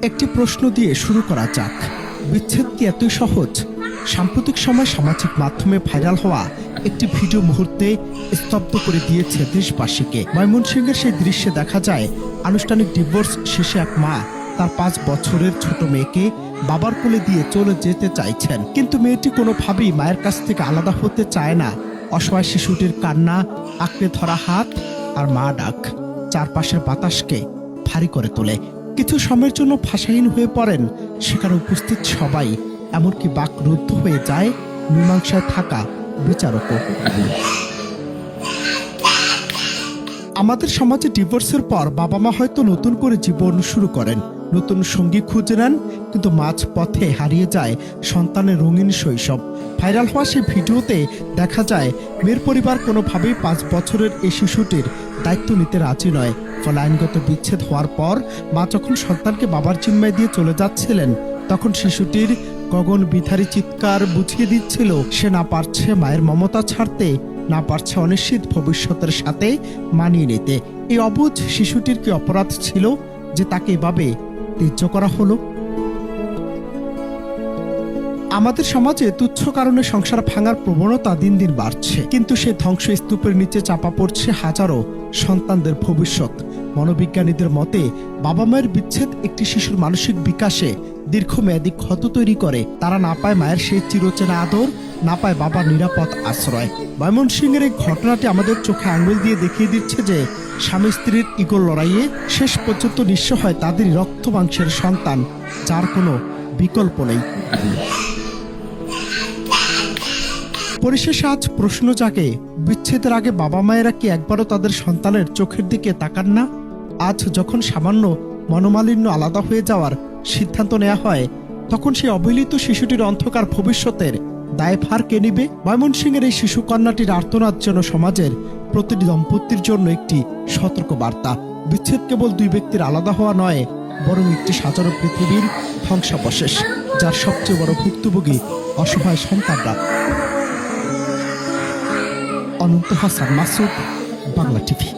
একটি প্রশ্ন দিয়ে শুরু করা যাক। বিচ্ছেদ কি এতই সহজ? সাম্প্রতিক সময় সামাজিক মাধ্যমে ভাইরাল হওয়া একটি ভিডিও মুহূর্তে স্তব্ধ করে দিয়েছে দেশবাসীকে। ময়মনসিংহের সেই দৃশ্যে দেখা যায় আনুষ্ঠানিক ডিভোর্স শেষে এক মা তার 5 বছরের ছোট মেয়েকে বাবার কোলে দিয়ে চলে যেতে চাইছেন, কিন্তু মেয়েটি কোনোভাবেই মায়ের কাছ থেকে আলাদা হতে চায় না। অসহায় শিশুটির কান্না, আঁকড়ে ধরা হাত আর মা ডাক চারপাশের বাতাসকে ভারী করে তোলে। কিছু সময়ের জন্য ভাষাহীন হয়ে পড়েন সেখানে উপস্থিত সবাই, এমনকি বাকরুদ্ধ হয়ে যায় মীমাংসায় থাকা বিচারকও। আমাদের সমাজে ডিভোর্সের পর বাবা মা হয়তো নতুন করে জীবন শুরু করেন, নতুন সঙ্গী খুঁজে নেন, কিন্তু মাঝ পথে হারিয়ে যায় সন্তানের রঙিন শৈশব। ভাইরাল হওয়া সেই ভিডিওতে দেখা যায় মেয়ের পরিবার কোনোভাবেই 5 বছরের এই শিশুটির দায়িত্ব নিতে রাজি নয়। ফলে আইনগত বিচ্ছেদ হওয়ার পর মা যখন সন্তানকে বাবার জিম্মায় দিয়ে চলে যাচ্ছিলেন, তখন শিশুটির গগন বিধারী চিৎকার বুঝিয়ে দিচ্ছিল সে না পারছে মায়ের মমতা ছাড়তে, না পারছে অনিশ্চিত ভবিষ্যতের সাথে মানিয়ে নিতে। এই অবুঝ শিশুটির কি অপরাধ ছিল যে তাকে এভাবে ত্যায্য করা হলো? আমাদের সমাজে তুচ্ছ কারণে সংসার ভাঙার প্রবণতা দিন দিন বাড়ছে, কিন্তু সেই ধ্বংসস্তূপের নিচে চাপা পড়ছে হাজারো সন্তানদের ভবিষ্যৎ। মনোবিজ্ঞানীদের মতে বাবা মায়ের বিচ্ছেদ একটি শিশুর মানসিক বিকাশে দীর্ঘমেয়াদী ক্ষত তৈরি করে। তারা না পায় মায়ের সেই চিরচেনা আদর, না পায় বাবার নিরাপদ আশ্রয়। ময়মনসিংহের এই ঘটনাটি আমাদের চোখে আঙুল দিয়ে দেখিয়ে দিচ্ছে যে স্বামী স্ত্রীর ইগোর লড়াইয়ে শেষ পর্যন্ত নিঃস্ব হয় তাদেরই রক্ত মাংসের সন্তান, যার কোনো বিকল্প নেই। পরিশেষে আজ প্রশ্ন জাগে, বিচ্ছেদের আগে বাবা মায়েরা কি একবারও তাদের সন্তানের চোখের দিকে তাকান না? আজ যখন সামান্য মনোমালিন্য আলাদা হয়ে যাওয়ার সিদ্ধান্ত নেওয়া হয়, তখন সেই অবহেলিত শিশুটির অন্ধকার ভবিষ্যতের দায়ভার কে নিবে? ময়মনসিংহের এই শিশু কন্যাটির আর্তনাদ যেন সমাজের প্রতিটি দম্পতির জন্য একটি সতর্ক বার্তা। বিচ্ছেদ কেবল 2 ব্যক্তির আলাদা হওয়া নয়, বরং একটি সাজানো পৃথিবীর ধ্বংসাবশেষ, যার সবচেয়ে বড় ভুক্তভোগী অসহায় সন্তানরা। অনন্ত হাসান মাসুদ, বাংলা টিভি।